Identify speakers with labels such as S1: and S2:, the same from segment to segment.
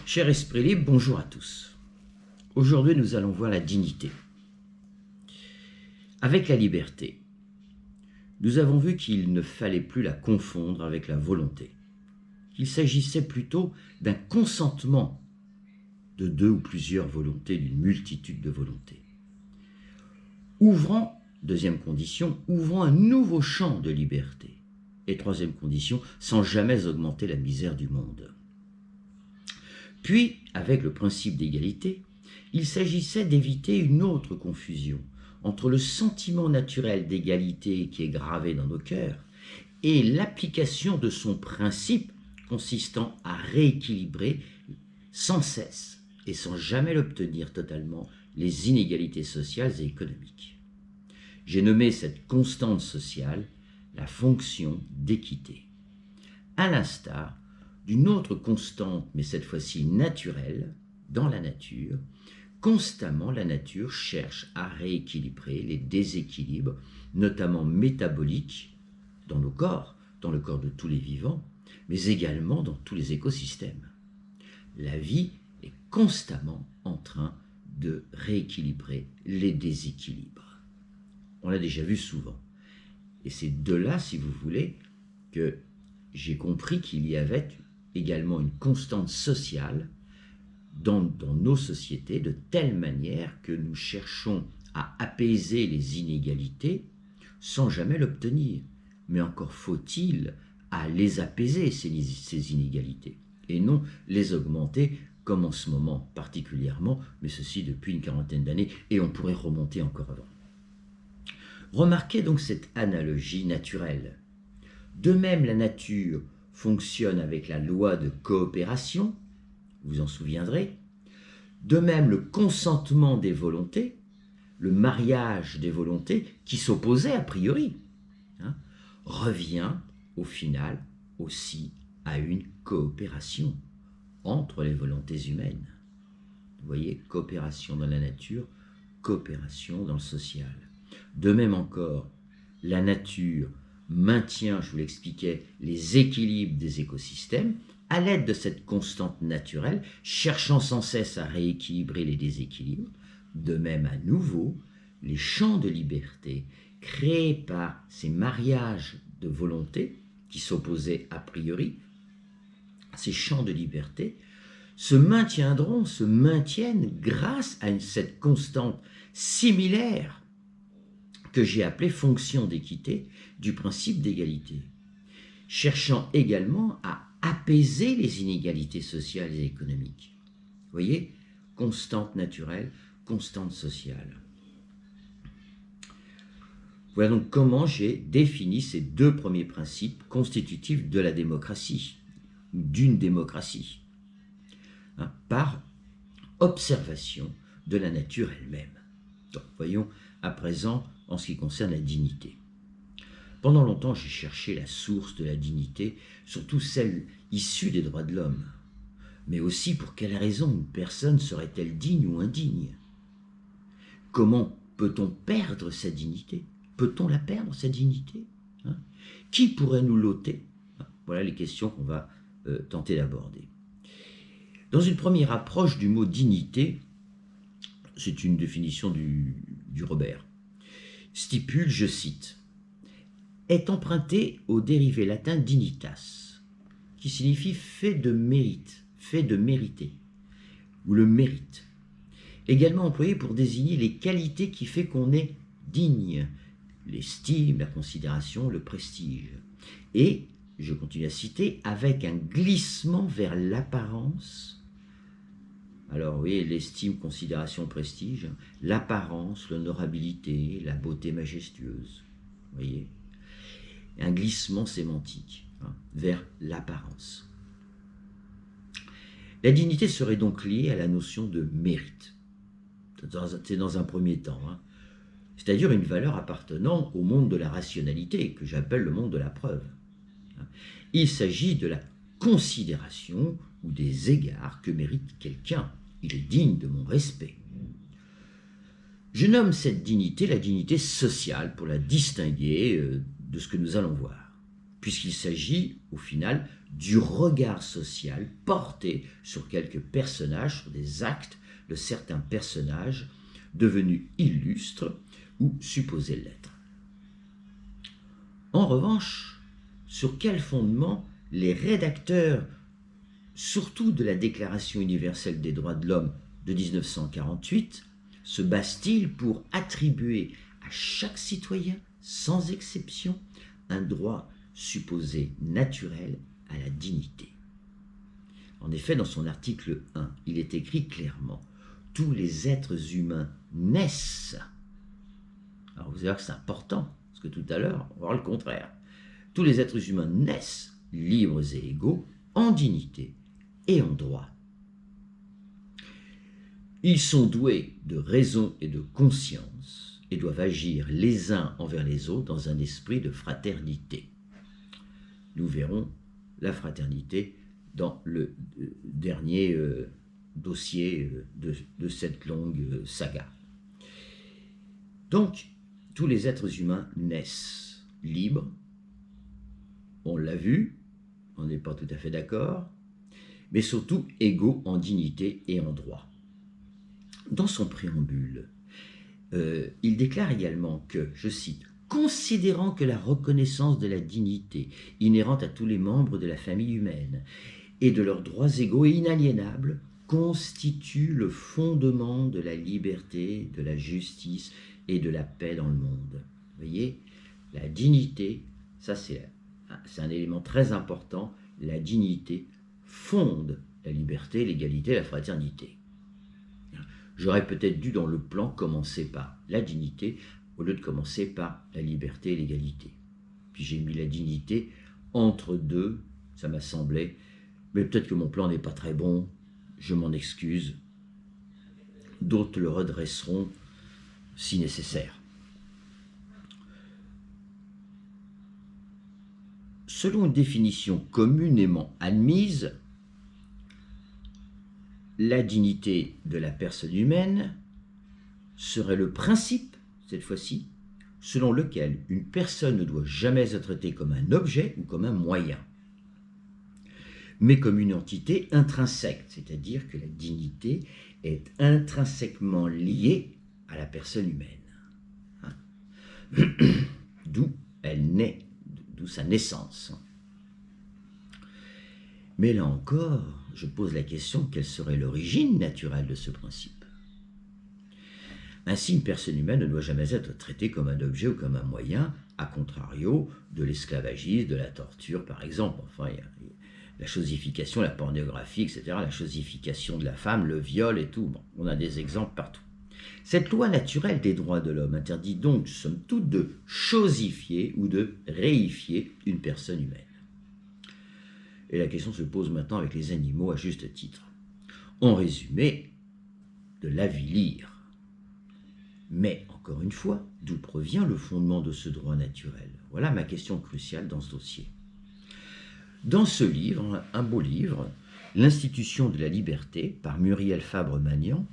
S1: Cher esprit libre, bonjour à tous. Aujourd'hui, nous allons voir la dignité. Avec la liberté, nous avons vu qu'il ne fallait plus la confondre avec la volonté, qu'il s'agissait plutôt d'un consentement de deux ou plusieurs volontés, d'une multitude de volontés. Deuxième condition, ouvrant un nouveau champ de liberté. Et troisième condition, sans jamais augmenter la misère du monde. Puis, avec le principe d'égalité, il s'agissait d'éviter une autre confusion entre le sentiment naturel d'égalité qui est gravé dans nos cœurs et l'application de son principe consistant à rééquilibrer sans cesse et sans jamais l'obtenir totalement les inégalités sociales et économiques. J'ai nommé cette constante sociale la fonction d'équité, à l'instar d'une autre constante, mais cette fois-ci naturelle, dans la nature. Constamment, la nature cherche à rééquilibrer les déséquilibres, notamment métaboliques, dans nos corps, dans le corps de tous les vivants, mais également dans tous les écosystèmes. La vie est constamment en train de rééquilibrer les déséquilibres. On l'a déjà vu souvent. Et c'est de là, si vous voulez, que j'ai compris qu'il y avait également une constante sociale dans nos sociétés, de telle manière que nous cherchons à apaiser les inégalités sans jamais l'obtenir. Mais encore faut-il à les apaiser, ces inégalités, et non les augmenter, comme en ce moment particulièrement, mais ceci depuis une quarantaine d'années, et on pourrait remonter encore avant. Remarquez donc cette analogie naturelle. De même, la nature fonctionne avec la loi de coopération, vous en souviendrez. De même, le consentement des volontés, le mariage des volontés, qui s'opposait a priori, revient au final aussi à une coopération entre les volontés humaines. Vous voyez, coopération dans la nature, coopération dans le social. De même encore, la nature maintient, je vous l'expliquais, les équilibres des écosystèmes à l'aide de cette constante naturelle, cherchant sans cesse à rééquilibrer les déséquilibres. De même, à nouveau, les champs de liberté créés par ces mariages de volonté qui s'opposaient a priori, ces champs de liberté se maintiennent grâce à cette constante similaire que j'ai appelée fonction d'équité du principe d'égalité, cherchant également à apaiser les inégalités sociales et économiques. Vous voyez, constante naturelle, constante sociale. Voilà donc comment j'ai défini ces deux premiers principes constitutifs de la démocratie, ou d'une démocratie, par observation de la nature elle-même. Donc, voyons à présent en ce qui concerne la dignité. Pendant longtemps, j'ai cherché la source de la dignité, surtout celle issue des droits de l'homme. Mais aussi, pour quelle raison une personne serait-elle digne ou indigne? Comment peut-on perdre sa dignité? Peut-on la perdre, sa dignité? Qui pourrait nous l'ôter? Voilà les questions qu'on va tenter d'aborder. Dans une première approche du mot dignité, c'est une définition du Robert, stipule, je cite, est emprunté au dérivé latin dignitas, qui signifie fait de mérite, fait de mériter, ou le mérite. Également employé pour désigner les qualités qui fait qu'on est digne, l'estime, la considération, le prestige. Et, je continue à citer, avec un glissement vers l'apparence. Alors, vous voyez, l'estime, considération, prestige, l'apparence, l'honorabilité, la beauté majestueuse. Vous voyez, un glissement sémantique vers l'apparence. La dignité serait donc liée à la notion de mérite. C'est dans un premier temps. C'est-à-dire une valeur appartenant au monde de la rationalité, que j'appelle le monde de la preuve. Il s'agit de la considération ou des égards que mérite quelqu'un. Il est digne de mon respect. Je nomme cette dignité la dignité sociale pour la distinguer de ce que nous allons voir. puisqu'il s'agit, au final, du regard social porté sur quelques personnages, sur des actes de certains personnages devenus illustres ou supposés l'être. En revanche, sur quel fondement les rédacteurs, surtout de la Déclaration universelle des droits de l'homme de 1948, se basent-ils pour attribuer à chaque citoyen, sans exception, un droit supposé naturel à la dignité? En effet, dans son article 1, il est écrit clairement « Tous les êtres humains naissent ». Alors vous allez voir que c'est important, parce que tout à l'heure, on va voir le contraire. Tous les êtres humains naissent libres et égaux, en dignité et en droit. Ils sont doués de raison et de conscience et doivent agir les uns envers les autres dans un esprit de fraternité. Nous verrons la fraternité dans le dernier dossier de cette longue saga. Donc, tous les êtres humains naissent libres. On l'a vu, on n'est pas tout à fait d'accord, mais surtout égaux en dignité et en droit. Dans son préambule, il déclare également que, je cite, « Considérant que la reconnaissance de la dignité inhérente à tous les membres de la famille humaine et de leurs droits égaux et inaliénables constitue le fondement de la liberté, de la justice et de la paix dans le monde. » Vous voyez, la dignité, ça c'est un élément très important, la dignité fonde la liberté, l'égalité, la fraternité. J'aurais peut-être dû dans le plan commencer par la dignité au lieu de commencer par la liberté et l'égalité. Puis j'ai mis la dignité entre deux, ça m'a semblé, mais peut-être que mon plan n'est pas très bon, je m'en excuse. D'autres le redresseront si nécessaire. Selon une définition communément admise, la dignité de la personne humaine serait le principe, cette fois-ci, selon lequel une personne ne doit jamais être traitée comme un objet ou comme un moyen, mais comme une entité intrinsèque, c'est-à-dire que la dignité est intrinsèquement liée à la personne humaine. D'où elle naît, d'où sa naissance. Mais là encore, je pose la question, quelle serait l'origine naturelle de ce principe? Ainsi, une personne humaine ne doit jamais être traitée comme un objet ou comme un moyen, à contrario de l'esclavagisme, de la torture, par exemple. Enfin, il y a la chosification, la pornographie, etc., la chosification de la femme, le viol et tout. Bon, on a des exemples partout. Cette loi naturelle des droits de l'homme interdit donc, somme toute, de chosifier ou de réifier une personne humaine. Et la question se pose maintenant avec les animaux à juste titre. En résumé, de l'avilir. Mais, encore une fois, d'où provient le fondement de ce droit naturel? Voilà ma question cruciale dans ce dossier. Dans ce livre, un beau livre, L'institution de la liberté, par Muriel Fabre-Magnan,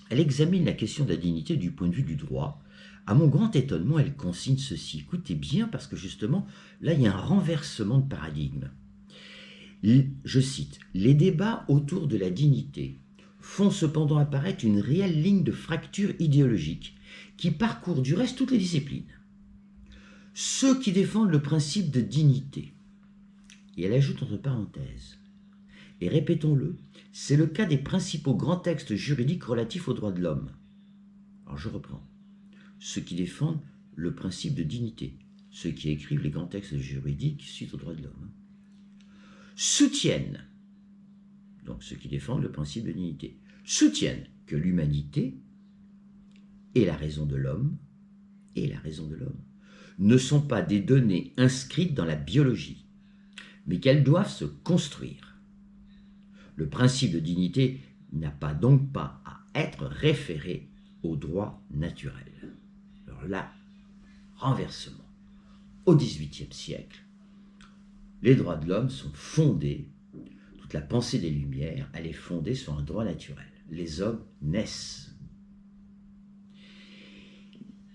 S1: elle examine la question de la dignité du point de vue du droit. À mon grand étonnement, elle consigne ceci. Écoutez bien, parce que justement, là, il y a un renversement de paradigme. Je cite, « Les débats autour de la dignité font cependant apparaître une réelle ligne de fracture idéologique qui parcourt du reste toutes les disciplines. Ceux qui défendent le principe de dignité, et elle ajoute entre parenthèses, et répétons-le, c'est le cas des principaux grands textes juridiques relatifs aux droits de l'homme. » Alors je reprends. Ceux qui défendent le principe de dignité, ceux qui écrivent les grands textes juridiques suite aux droits de l'homme, soutiennent, donc ceux qui défendent le principe de dignité, soutiennent que l'humanité et la raison de l'homme, ne sont pas des données inscrites dans la biologie, mais qu'elles doivent se construire. Le principe de dignité n'a donc pas à être référé au droit naturel. Alors là, renversement. Au XVIIIe siècle, les droits de l'homme sont fondés, toute la pensée des Lumières, elle est fondée sur un droit naturel. Les hommes naissent.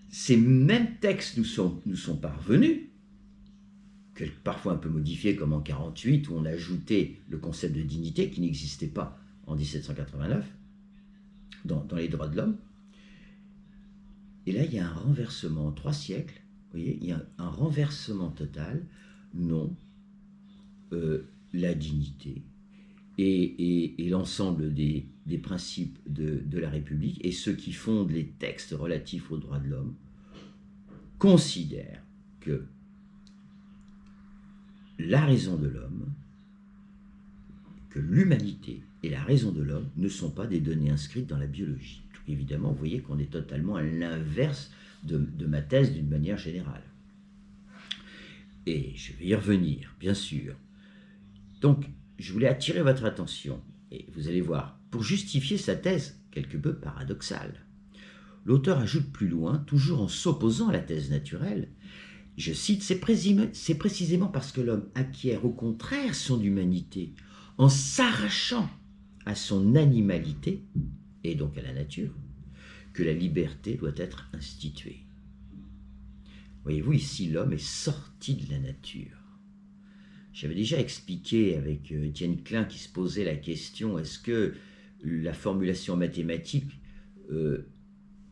S1: Ces mêmes textes nous sont parvenus parfois un peu modifié comme en 1948, où on a ajouté le concept de dignité qui n'existait pas en 1789 dans les droits de l'homme. Et là, il y a un renversement en 3 siècles. Vous voyez, il y a un renversement total. Non, la dignité et l'ensemble des principes de la République et ceux qui fondent les textes relatifs aux droits de l'homme considèrent que la raison de l'homme, que l'humanité et la raison de l'homme ne sont pas des données inscrites dans la biologie. Évidemment, vous voyez qu'on est totalement à l'inverse de ma thèse d'une manière générale. Et je vais y revenir, bien sûr. Donc, je voulais attirer votre attention, et vous allez voir, pour justifier sa thèse quelque peu paradoxale. L'auteur ajoute plus loin, toujours en s'opposant à la thèse naturelle, je cite, c'est précisément parce que l'homme acquiert au contraire son humanité en s'arrachant à son animalité, et donc à la nature, que la liberté doit être instituée. Voyez-vous, ici, l'homme est sorti de la nature. J'avais déjà expliqué avec Étienne Klein qui se posait la question, est-ce que la formulation mathématique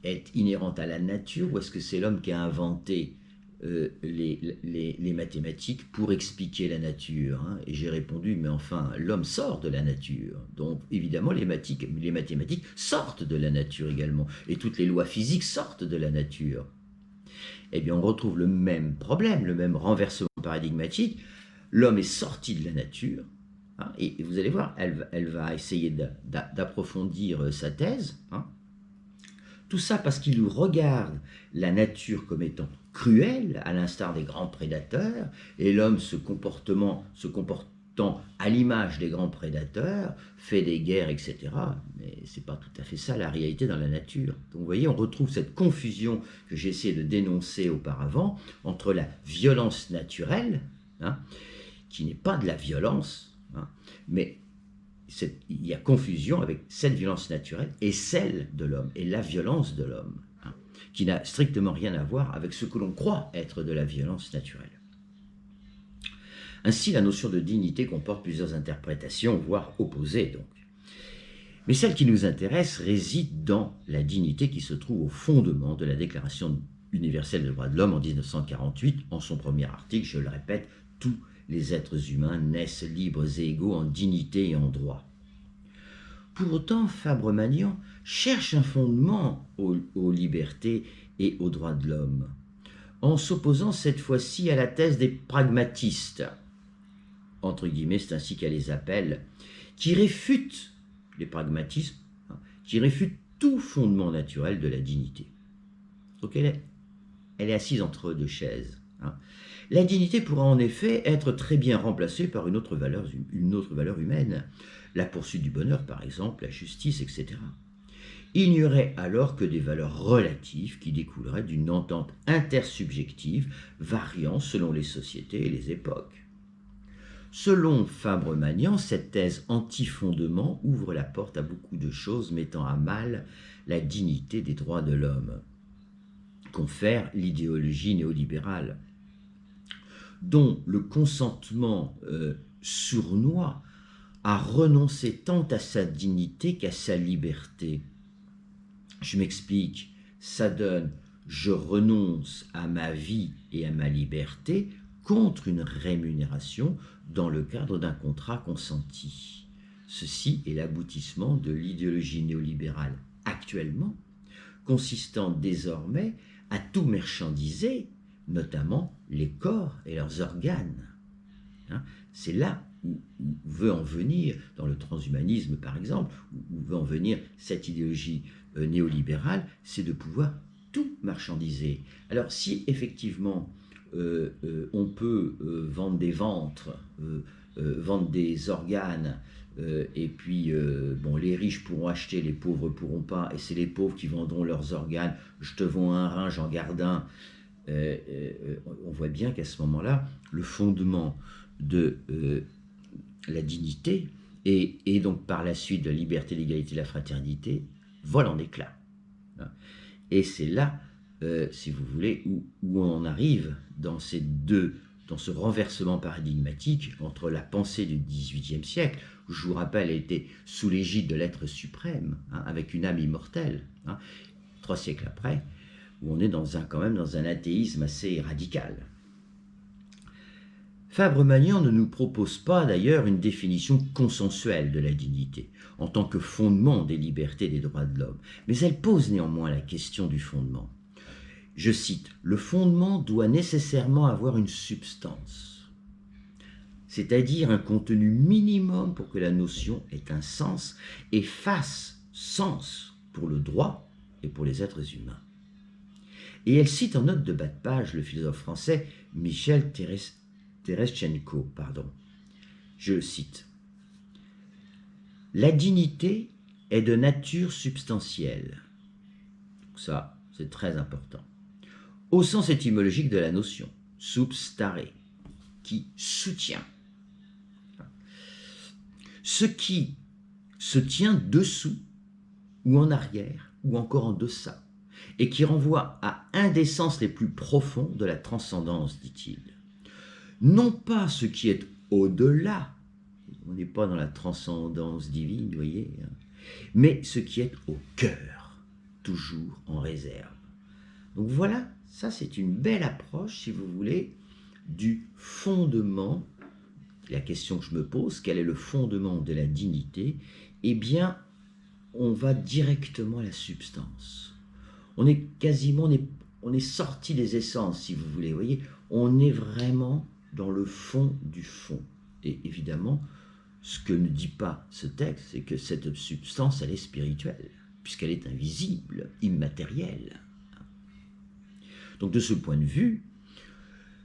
S1: est inhérente à la nature ou est-ce que c'est l'homme qui a inventé les mathématiques pour expliquer la nature, hein. Et j'ai répondu, mais enfin, l'homme sort de la nature. Donc, évidemment, les mathématiques sortent de la nature également. Et toutes les lois physiques sortent de la nature. Eh bien, on retrouve le même problème, le même renversement paradigmatique. L'homme est sorti de la nature, hein, et vous allez voir, elle va essayer d'approfondir sa thèse, hein. Tout ça parce qu'il regarde la nature comme étant cruelle, à l'instar des grands prédateurs, et l'homme se comportant à l'image des grands prédateurs, fait des guerres, etc. Mais ce n'est pas tout à fait ça la réalité dans la nature. Donc vous voyez, on retrouve cette confusion que j'ai essayé de dénoncer auparavant entre la violence naturelle, hein, qui n'est pas de la violence, hein, mais il y a confusion avec cette violence naturelle et celle de l'homme, et la violence de l'homme, hein, qui n'a strictement rien à voir avec ce que l'on croit être de la violence naturelle. Ainsi, la notion de dignité comporte plusieurs interprétations, voire opposées donc. Mais celle qui nous intéresse réside dans la dignité qui se trouve au fondement de la Déclaration universelle des droits de l'homme en 1948, en son premier article, je le répète, tous les êtres humains naissent libres et égaux en dignité et en droit. Pour autant, Fabre-Magnan cherche un fondement aux libertés et aux droits de l'homme, en s'opposant cette fois-ci à la thèse des pragmatistes, entre guillemets, c'est ainsi qu'elle les appelle, qui réfutent les pragmatismes, hein, qui réfutent tout fondement naturel de la dignité. Donc elle est assise entre deux chaises, hein. La dignité pourra en effet être très bien remplacée par une autre valeur humaine, la poursuite du bonheur par exemple, la justice, etc. Il n'y aurait alors que des valeurs relatives qui découleraient d'une entente intersubjective variant selon les sociétés et les époques. Selon Fabre-Magnan, cette thèse anti-fondement ouvre la porte à beaucoup de choses mettant à mal la dignité des droits de l'homme, confère l'idéologie néolibérale, dont le consentement sournois à renoncer tant à sa dignité qu'à sa liberté. Je m'explique, ça donne « je renonce à ma vie et à ma liberté contre une rémunération dans le cadre d'un contrat consenti ». Ceci est l'aboutissement de l'idéologie néolibérale actuellement, consistant désormais à tout marchandiser, notamment les corps et leurs organes. Hein, c'est là où veut en venir, dans le transhumanisme par exemple, où veut en venir cette idéologie néolibérale, c'est de pouvoir tout marchandiser. Alors si effectivement on peut vendre des ventres, vendre des organes, et puis bon, les riches pourront acheter, les pauvres ne pourront pas, et c'est les pauvres qui vendront leurs organes, je te vends un rein, j'en garde un, on voit bien qu'à ce moment-là, le fondement de la dignité et donc par la suite de la liberté, l'égalité, la fraternité vole en éclats. Et c'est là, si vous voulez, où on arrive dans ces deux dans ce renversement paradigmatique entre la pensée du XVIIIe siècle, où je vous rappelle, elle était sous l'égide de l'être suprême, avec une âme immortelle, 3 siècles après, où on est quand même dans un athéisme assez radical. Fabre-Magnan ne nous propose pas d'ailleurs une définition consensuelle de la dignité, en tant que fondement des libertés et des droits de l'homme, mais elle pose néanmoins la question du fondement. Je cite, « Le fondement doit nécessairement avoir une substance, c'est-à-dire un contenu minimum pour que la notion ait un sens et fasse sens pour le droit et pour les êtres humains. » Et elle cite en note de bas de page le philosophe français Michel Terestchenko. Je cite, « La dignité est de nature substantielle. » Ça, c'est très important. Au sens étymologique de la notion, substare, qui soutient. Ce qui se tient dessous, ou en arrière, ou encore en deçà, et qui renvoie à un des sens les plus profonds de la transcendance, dit-il. Non pas ce qui est au-delà, on n'est pas dans la transcendance divine, vous voyez, mais ce qui est au cœur, toujours en réserve. Donc voilà, ça c'est une belle approche, si vous voulez, du fondement. La question que je me pose, quel est le fondement de la dignité? Eh bien, on va directement à la substance. On est quasiment, on est sorti des essences, si vous voulez, vous voyez, on est vraiment dans le fond du fond. Et évidemment, ce que ne dit pas ce texte, c'est que cette substance, elle est spirituelle, puisqu'elle est invisible, immatérielle. Donc de ce point de vue,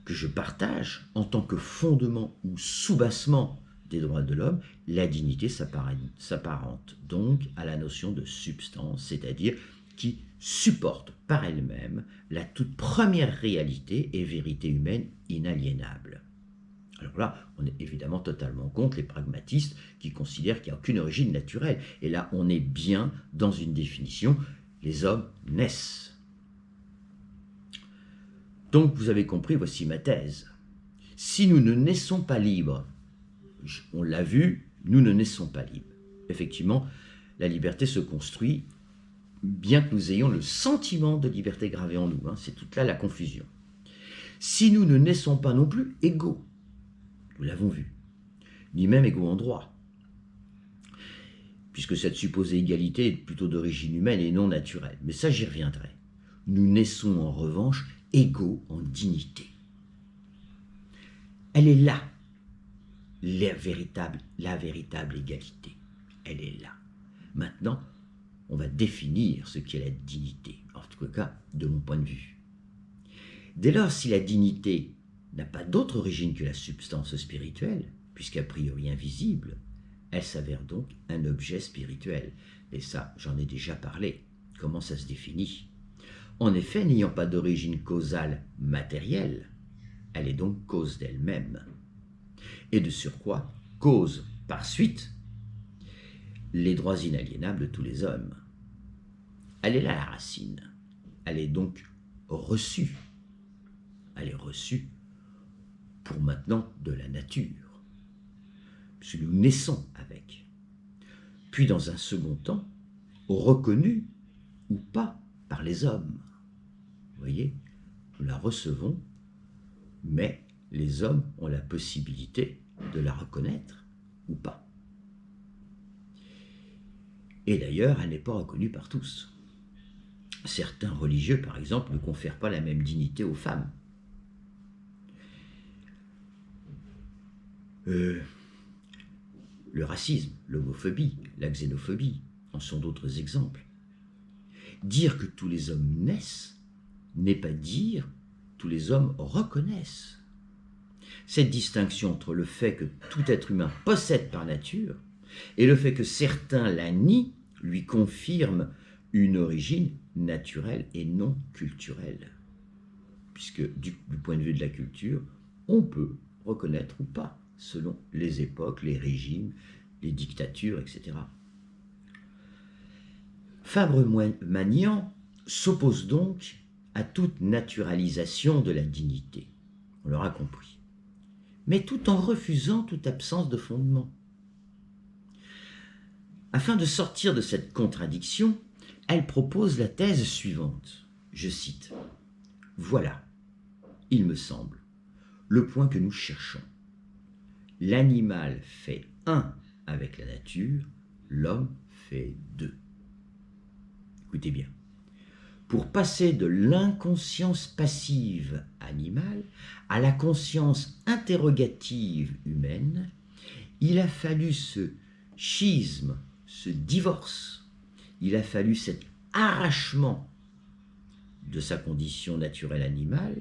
S1: que je partage en tant que fondement ou soubassement des droits de l'homme, la dignité s'apparente donc à la notion de substance, c'est-à-dire qui supporte par elle-même la toute première réalité et vérité humaine inaliénable. Alors là, on est évidemment totalement contre les pragmatistes qui considèrent qu'il n'y a aucune origine naturelle. Et là, on est bien dans une définition, les hommes naissent. Donc, vous avez compris, voici ma thèse. Si nous ne naissons pas libres, on l'a vu, nous ne naissons pas libres. Effectivement, la liberté se construit bien que nous ayons le sentiment de liberté gravé en nous. C'est toute là la confusion. Si nous ne naissons pas non plus égaux, nous l'avons vu, ni même égaux en droit, puisque cette supposée égalité est plutôt d'origine humaine et non naturelle. Mais ça, j'y reviendrai. Nous naissons en revanche égaux en dignité. Elle est là, la véritable égalité. Elle est là. Maintenant, on va définir ce qu'est la dignité, en tout cas de mon point de vue. Dès lors, si la dignité n'a pas d'autre origine que la substance spirituelle, puisqu'a priori invisible, elle s'avère donc un objet spirituel. Et ça, j'en ai déjà parlé. Comment ça se définit ? En effet, n'ayant pas d'origine causale matérielle, elle est donc cause d'elle-même. Et de surcroît, cause par suite les droits inaliénables de tous les hommes. Elle est là la racine. Elle est donc reçue. Elle est reçue pour maintenant de la nature, puisque nous naissons avec. Puis dans un second temps, reconnue ou pas par les hommes. Vous voyez, nous la recevons, mais les hommes ont la possibilité de la reconnaître ou pas. Et d'ailleurs, elle n'est pas reconnue par tous. Certains religieux, par exemple, ne confèrent pas la même dignité aux femmes. Le racisme, l'homophobie, la xénophobie en sont d'autres exemples. Dire que tous les hommes naissent n'est pas dire tous les hommes reconnaissent. Cette distinction entre le fait que tout être humain possède par nature et le fait que certains la nient lui confirme une origine naturelle et non culturelle. Puisque du point de vue de la culture, on peut reconnaître ou pas, selon les époques, les régimes, les dictatures, etc. Fabre-Magnan s'oppose donc à toute naturalisation de la dignité. On l'aura compris. mais tout en refusant toute absence de fondement. Afin de sortir de cette contradiction, elle propose la thèse suivante. Je cite. « Voilà, il me semble, le point que nous cherchons. L'animal fait un avec la nature, l'homme fait deux. » Écoutez bien. Pour passer de l'inconscience passive animale à la conscience interrogative humaine, il a fallu ce schisme, ce divorce, il a fallu cet arrachement de sa condition naturelle animale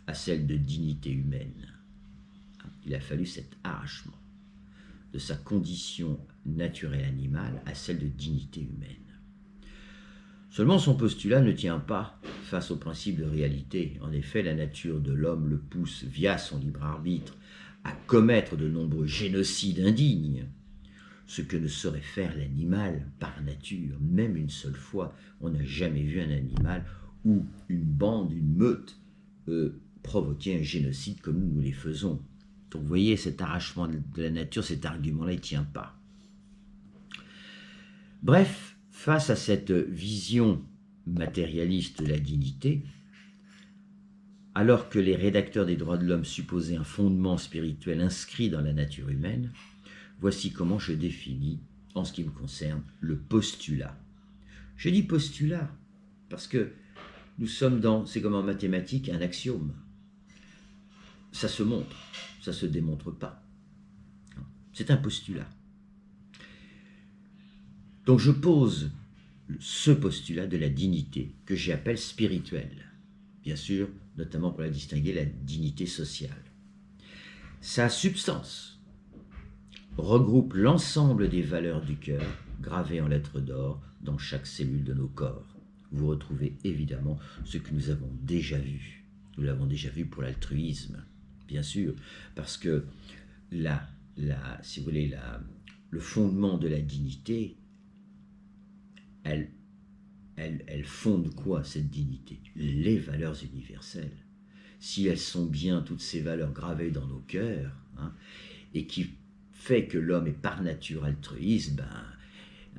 S1: à celle de dignité humaine. Il a fallu cet arrachement de sa condition naturelle animale à celle de dignité humaine. Seulement son postulat ne tient pas face au principe de réalité. En effet, la nature de l'homme le pousse, via son libre arbitre, à commettre de nombreux génocides indignes, ce que ne saurait faire l'animal par nature. Même une seule fois, on n'a jamais vu un animal où une bande, une meute, provoquait un génocide comme nous les faisons. Donc vous voyez, cet arrachement de la nature, cet argument-là, il ne tient pas. Bref, face à cette vision matérialiste de la dignité, alors que les rédacteurs des droits de l'homme supposaient un fondement spirituel inscrit dans la nature humaine, voici comment je définis, en ce qui me concerne, le postulat. Je dis postulat parce que nous sommes dans, c'est comme en mathématiques, un axiome. Ça se montre, ça ne se démontre pas. C'est un postulat. Donc je pose ce postulat de la dignité que j'appelle spirituelle, bien sûr, notamment pour la distinguer, la dignité sociale. Sa substance regroupe l'ensemble des valeurs du cœur gravées en lettres d'or dans chaque cellule de nos corps. Vous retrouvez évidemment ce que nous avons déjà vu. Nous l'avons déjà vu pour l'altruisme, bien sûr, parce que si vous voulez, le fondement de la dignité, elle fonde quoi, cette dignité? Les valeurs universelles. Si elles sont bien, toutes ces valeurs gravées dans nos cœurs, et qui fait que l'homme est par nature altruiste,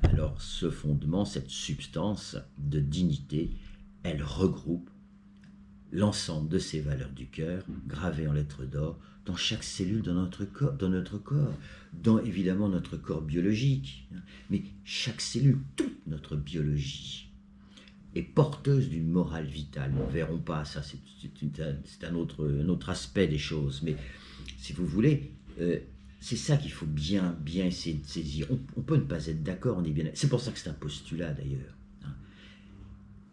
S1: alors ce fondement, cette substance de dignité, elle regroupe l'ensemble de ces valeurs du cœur, gravées en lettres d'or, dans chaque cellule de notre corps, dans évidemment notre corps biologique. Mais chaque cellule, toute notre biologie, est porteuse d'une morale vitale. Nous ne verrons pas, ça c'est un autre aspect des choses. Mais si vous voulez, c'est ça qu'il faut bien essayer de saisir. On peut ne pas être d'accord, on est bien. C'est pour ça que c'est un postulat d'ailleurs.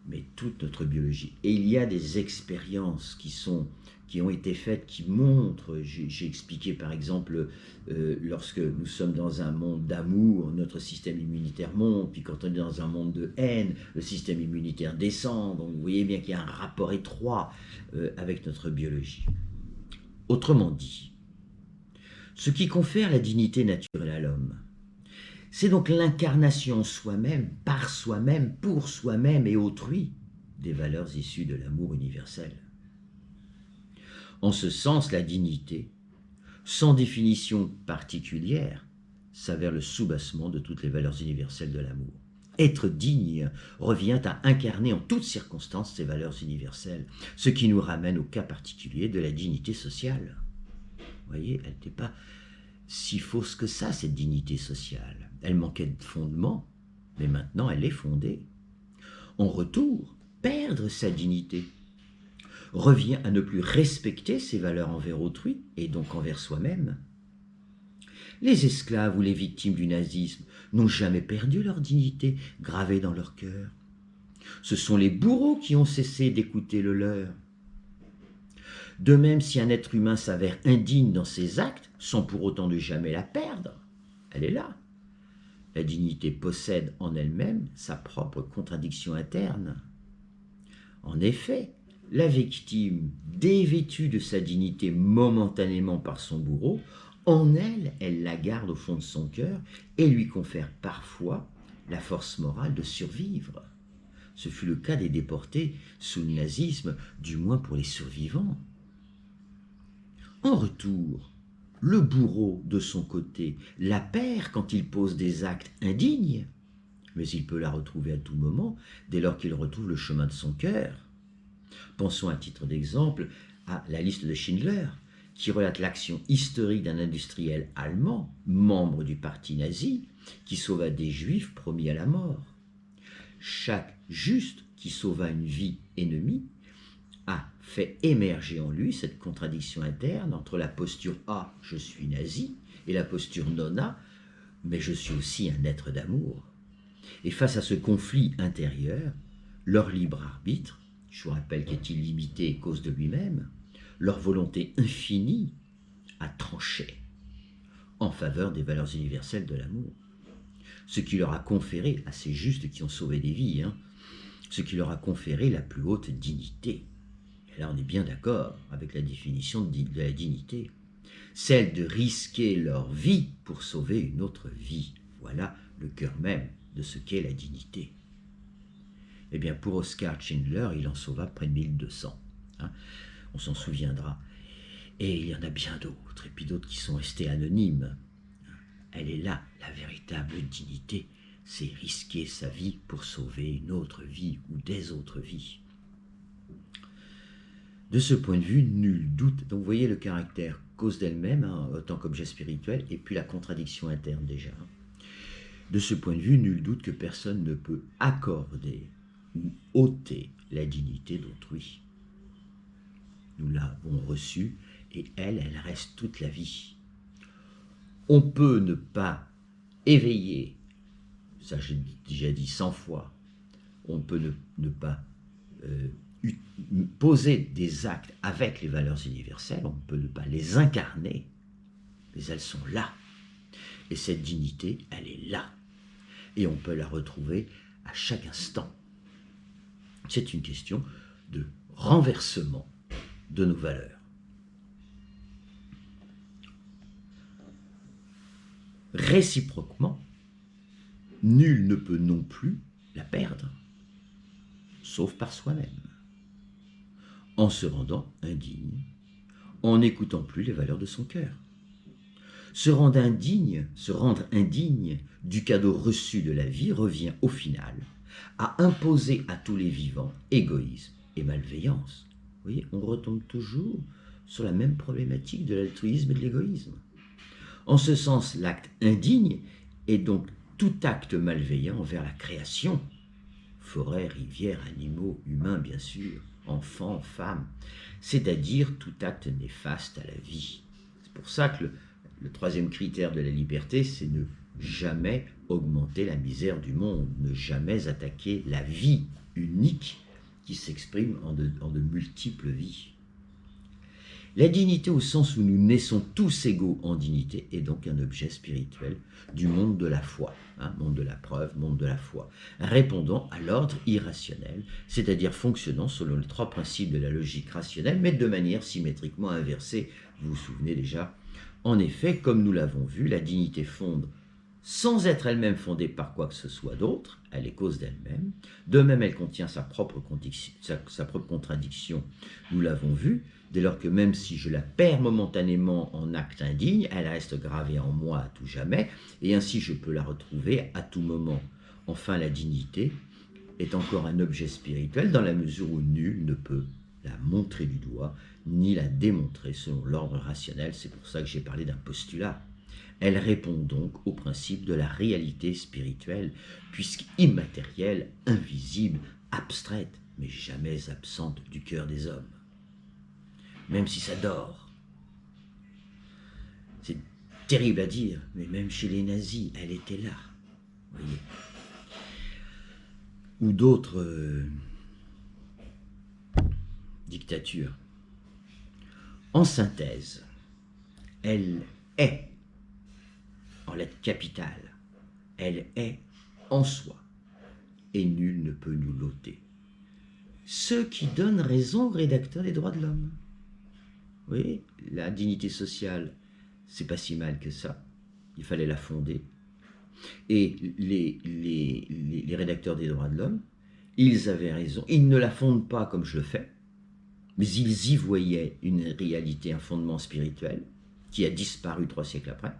S1: Mais toute notre biologie. Et il y a des expériences qui ont été faites, qui montrent, j'ai expliqué par exemple, lorsque nous sommes dans un monde d'amour, notre système immunitaire monte, puis quand on est dans un monde de haine, le système immunitaire descend, donc vous voyez bien qu'il y a un rapport étroit avec notre biologie. Autrement dit, ce qui confère la dignité naturelle à l'homme, c'est donc l'incarnation en soi-même, par soi-même, pour soi-même et autrui, des valeurs issues de l'amour universel. En ce sens, la dignité, sans définition particulière, s'avère le soubassement de toutes les valeurs universelles de l'amour. Être digne revient à incarner en toutes circonstances ces valeurs universelles, ce qui nous ramène au cas particulier de la dignité sociale. Vous voyez, elle n'était pas si fausse que ça, cette dignité sociale. Elle manquait de fondement, mais maintenant elle est fondée. En retour, perdre sa dignité revient à ne plus respecter ses valeurs envers autrui et donc envers soi-même. Les esclaves ou les victimes du nazisme n'ont jamais perdu leur dignité gravée dans leur cœur. Ce sont les bourreaux qui ont cessé d'écouter le leur. De même, si un être humain s'avère indigne dans ses actes, sans pour autant ne jamais la perdre, elle est là. La dignité possède en elle-même sa propre contradiction interne. En effet, la victime, dévêtue de sa dignité momentanément par son bourreau, en elle, elle la garde au fond de son cœur et lui confère parfois la force morale de survivre. Ce fut le cas des déportés sous le nazisme, du moins pour les survivants. En retour, le bourreau, de son côté, la perd quand il pose des actes indignes, mais il peut la retrouver à tout moment, dès lors qu'il retrouve le chemin de son cœur. Pensons à titre d'exemple à la liste de Schindler, qui relate l'action historique d'un industriel allemand, membre du parti nazi, qui sauva des juifs promis à la mort. Chaque juste qui sauva une vie ennemie a fait émerger en lui cette contradiction interne entre la posture A, je suis nazi, et la posture non A, mais je suis aussi un être d'amour. Et face à ce conflit intérieur, leur libre arbitre, je vous rappelle qu'est illimité et cause de lui-même, leur volonté infinie a tranché en faveur des valeurs universelles de l'amour. Ce qui leur a conféré, à ces justes qui ont sauvé des vies, ce qui leur a conféré la plus haute dignité. Et là, on est bien d'accord avec la définition de la dignité. Celle de risquer leur vie pour sauver une autre vie. Voilà le cœur même de ce qu'est la dignité. Eh bien, pour Oskar Schindler, il en sauva près de 1200. On s'en souviendra. Et il y en a bien d'autres, et puis d'autres qui sont restés anonymes. Elle est là, la véritable dignité. C'est risquer sa vie pour sauver une autre vie ou des autres vies. De ce point de vue, nul doute. Donc vous voyez le caractère cause d'elle-même, autant qu'objet spirituel, et puis la contradiction interne déjà. De ce point de vue, nul doute que personne ne peut accorder ou ôter la dignité d'autrui. Nous l'avons reçue, et elle reste toute la vie. On peut ne pas éveiller, ça j'ai déjà dit 100 fois, on peut ne pas poser des actes avec les valeurs universelles, on peut ne pas les incarner, mais elles sont là. Et cette dignité, elle est là. Et on peut la retrouver à chaque instant. C'est une question de renversement de nos valeurs. Réciproquement, nul ne peut non plus la perdre, sauf par soi-même, en se rendant indigne, en n'écoutant plus les valeurs de son cœur. Se rendre indigne du cadeau reçu de la vie revient au final à imposer à tous les vivants égoïsme et malveillance. Vous voyez, on retombe toujours sur la même problématique de l'altruisme et de l'égoïsme. En ce sens, l'acte indigne est donc tout acte malveillant envers la création, forêts, rivières, animaux, humains bien sûr, enfants, femmes, c'est-à-dire tout acte néfaste à la vie. C'est pour ça que le troisième critère de la liberté, c'est ne jamais augmenter la misère du monde, ne jamais attaquer la vie unique qui s'exprime en de multiples vies. La dignité au sens où nous naissons tous égaux en dignité est donc un objet spirituel du monde de la foi, monde de la preuve, monde de la foi, répondant à l'ordre irrationnel, c'est-à-dire fonctionnant selon les trois principes de la logique rationnelle, mais de manière symétriquement inversée. Vous vous souvenez déjà. En effet, comme nous l'avons vu, la dignité fonde sans être elle-même fondée par quoi que ce soit d'autre, elle est cause d'elle-même. De même, elle contient sa propre contradiction, nous l'avons vu, dès lors que même si je la perds momentanément en acte indigne, elle reste gravée en moi à tout jamais, et ainsi je peux la retrouver à tout moment. Enfin, la dignité est encore un objet spirituel dans la mesure où nul ne peut la montrer du doigt, ni la démontrer selon l'ordre rationnel. C'est pour ça que j'ai parlé d'un postulat. Elle répond donc au principe de la réalité spirituelle, puisqu'immatérielle, invisible, abstraite, mais jamais absente du cœur des hommes. Même si ça dort. C'est terrible à dire, mais même chez les nazis, elle était là. Voyez. Ou d'autres dictatures. En synthèse, elle est en lettre capitale, elle est en soi, et nul ne peut nous l'ôter. Ce qui donne raison au rédacteur des droits de l'homme. Vous voyez, la dignité sociale, c'est pas si mal que ça, il fallait la fonder. Et les rédacteurs des droits de l'homme, ils avaient raison, ils ne la fondent pas comme je le fais, mais ils y voyaient une réalité, un fondement spirituel. qui a disparu 3 siècles après.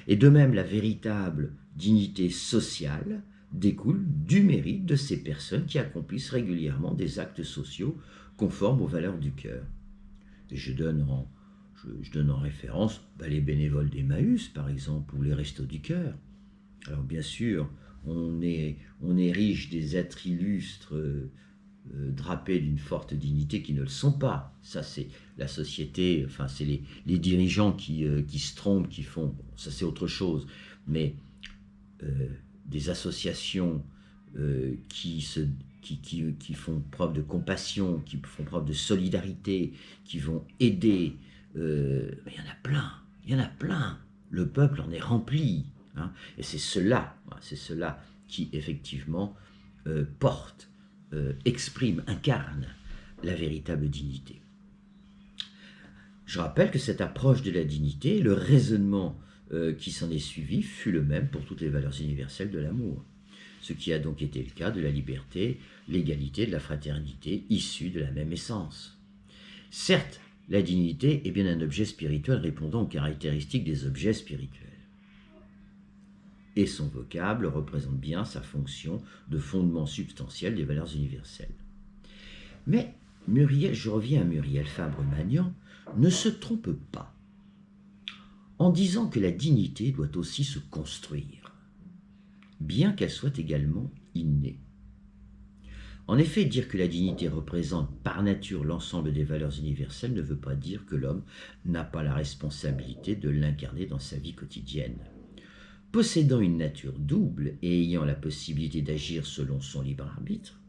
S1: Et de même, la véritable dignité sociale découle du mérite de ces personnes qui accomplissent régulièrement des actes sociaux conformes aux valeurs du cœur. Et je donne en référence les bénévoles d'Emmaüs, par exemple, ou les restos du cœur. Alors bien sûr, on érige des êtres illustres drapés d'une forte dignité qui ne le sont pas. Ça, c'est la société, enfin, c'est les dirigeants qui se trompent, qui font... Bon, ça, c'est autre chose. Mais des associations qui font preuve de compassion, qui font preuve de solidarité, qui vont aider, il y en a plein, il y en a plein. Le peuple en est rempli. Hein, et c'est cela qui, effectivement, porte, exprime, incarne la véritable dignité. Je rappelle que cette approche de la dignité, le raisonnement qui s'en est suivi, fut le même pour toutes les valeurs universelles de l'amour. Ce qui a donc été le cas de la liberté, l'égalité, de la fraternité, issues de la même essence. Certes, la dignité est bien un objet spirituel répondant aux caractéristiques des objets spirituels. Et son vocable représente bien sa fonction de fondement substantiel des valeurs universelles. Mais je reviens à Muriel Fabre-Magnan, ne se trompe pas en disant que la dignité doit aussi se construire, bien qu'elle soit également innée. En effet, dire que la dignité représente par nature l'ensemble des valeurs universelles ne veut pas dire que l'homme n'a pas la responsabilité de l'incarner dans sa vie quotidienne. Possédant une nature double et ayant la possibilité d'agir selon son libre arbitre,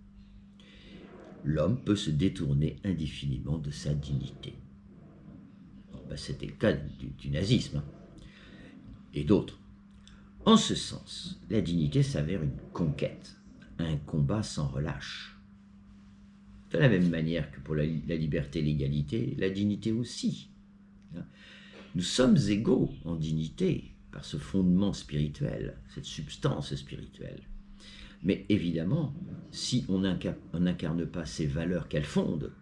S1: l'homme peut se détourner indéfiniment de sa dignité. C'était le cas du nazisme et d'autres. En ce sens, la dignité s'avère une conquête, un combat sans relâche. De la même manière que pour la liberté et l'égalité, la dignité aussi. Nous sommes égaux en dignité par ce fondement spirituel, cette substance spirituelle. Mais évidemment, si on n'incarne pas ces valeurs qu'elles fondent,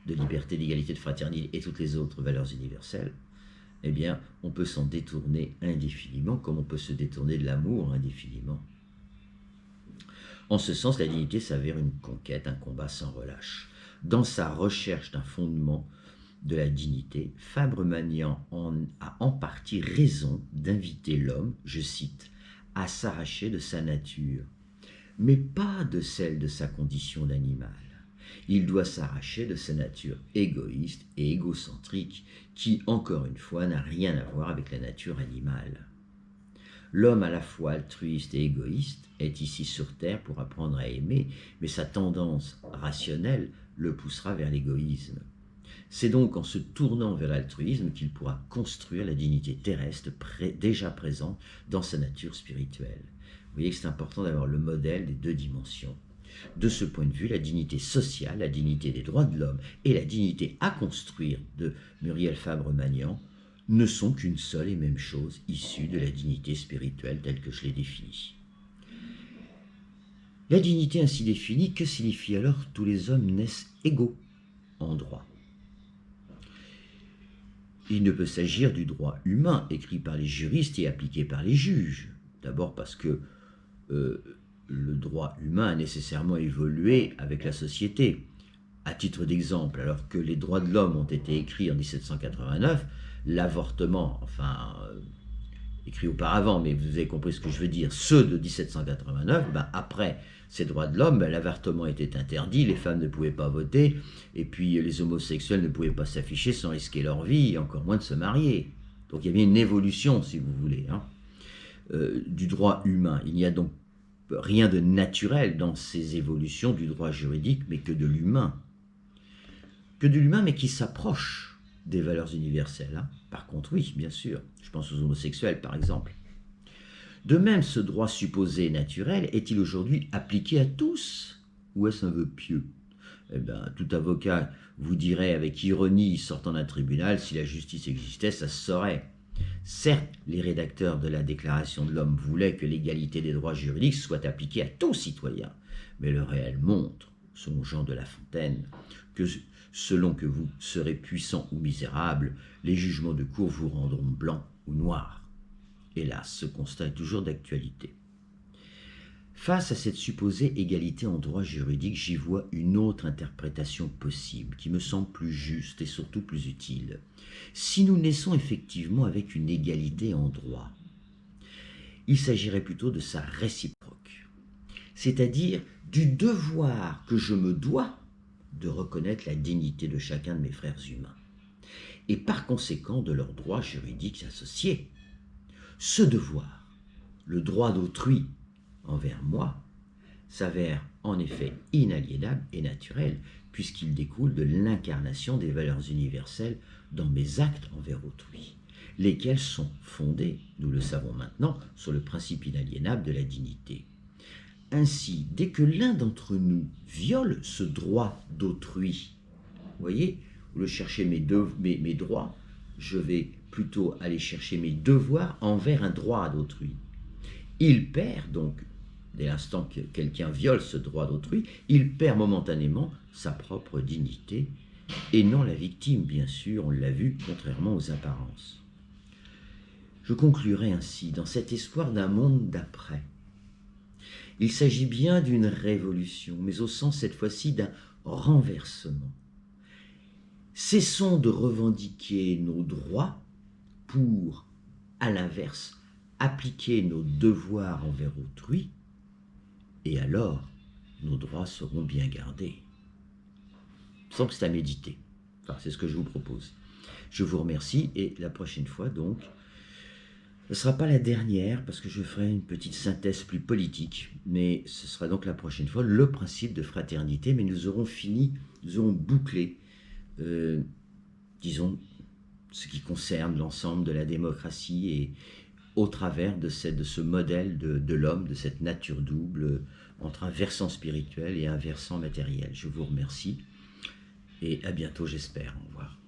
S1: de liberté, d'égalité, de fraternité et toutes les autres valeurs universelles, eh bien, on peut s'en détourner indéfiniment, comme on peut se détourner de l'amour indéfiniment. En ce sens, la dignité s'avère une conquête, un combat sans relâche. Dans sa recherche d'un fondement de la dignité, Fabre-Magnan a en partie raison d'inviter l'homme, je cite, à s'arracher de sa nature, mais pas de celle de sa condition d'animal. Il doit s'arracher de sa nature égoïste et égocentrique qui, encore une fois, n'a rien à voir avec la nature animale. L'homme à la fois altruiste et égoïste est ici sur terre pour apprendre à aimer, mais sa tendance rationnelle le poussera vers l'égoïsme. C'est donc en se tournant vers l'altruisme qu'il pourra construire la dignité terrestre déjà présente dans sa nature spirituelle. Vous voyez que c'est important d'avoir le modèle des deux dimensions. De ce point de vue, la dignité sociale, la dignité des droits de l'homme et la dignité à construire de Muriel Fabre-Magnan ne sont qu'une seule et même chose issue de la dignité spirituelle telle que je l'ai définie. La dignité ainsi définie, que signifie alors tous les hommes naissent égaux en droit? Il ne peut s'agir du droit humain écrit par les juristes et appliqué par les juges. D'abord parce que le droit humain a nécessairement évolué avec la société. À titre d'exemple, alors que les droits de l'homme ont été écrits en 1789, l'avortement, écrit auparavant, mais vous avez compris ce que je veux dire, ceux de 1789, après ces droits de l'homme, l'avortement était interdit, les femmes ne pouvaient pas voter, et puis les homosexuels ne pouvaient pas s'afficher sans risquer leur vie, encore moins de se marier. Donc il y avait une évolution, si vous voulez, du droit humain. Il n'y a donc rien de naturel dans ces évolutions du droit juridique, mais que de l'humain. Que de l'humain, mais qui s'approche des valeurs universelles. Par contre, oui, bien sûr. Je pense aux homosexuels, par exemple. De même, ce droit supposé naturel est-il aujourd'hui appliqué à tous? Ou est-ce un vœu pieux? Tout avocat vous dirait avec ironie, sortant d'un tribunal, si la justice existait, ça se saurait. Certes, les rédacteurs de la Déclaration de l'homme voulaient que l'égalité des droits juridiques soit appliquée à tout citoyen, mais le réel montre, selon Jean de La Fontaine, que selon que vous serez puissant ou misérable, les jugements de cour vous rendront blanc ou noir. Hélas, ce constat est toujours d'actualité. Face à cette supposée égalité en droit juridique, j'y vois une autre interprétation possible, qui me semble plus juste et surtout plus utile. Si nous naissons effectivement avec une égalité en droit, il s'agirait plutôt de sa réciproque, c'est-à-dire du devoir que je me dois de reconnaître la dignité de chacun de mes frères humains, et par conséquent de leurs droits juridiques associés. Ce devoir, le droit d'autrui envers moi, s'avère en effet inaliénable et naturel, puisqu'il découle de l'incarnation des valeurs universelles dans mes actes envers autrui, lesquels sont fondés, nous le savons maintenant, sur le principe inaliénable de la dignité. Ainsi, dès que l'un d'entre nous viole ce droit d'autrui, vous voyez, au lieu de chercher mes droits, je vais plutôt aller chercher mes devoirs envers un droit d'autrui. Il perd donc, dès l'instant que quelqu'un viole ce droit d'autrui, il perd momentanément sa propre dignité, et non la victime, bien sûr, on l'a vu, contrairement aux apparences. Je conclurai ainsi, dans cet espoir d'un monde d'après. Il s'agit bien d'une révolution, mais au sens cette fois-ci d'un renversement. Cessons de revendiquer nos droits pour, à l'inverse, appliquer nos devoirs envers autrui, et alors nos droits seront bien gardés. Il me semble que c'est à méditer. Enfin, c'est ce que je vous propose. Je vous remercie, et la prochaine fois, donc, ce ne sera pas la dernière, parce que je ferai une petite synthèse plus politique, mais ce sera donc la prochaine fois le principe de fraternité, mais nous aurons fini, nous aurons bouclé, disons, ce qui concerne l'ensemble de la démocratie et au travers de ce modèle de l'homme, de cette nature double, entre un versant spirituel et un versant matériel. Je vous remercie et à bientôt, j'espère. Au revoir.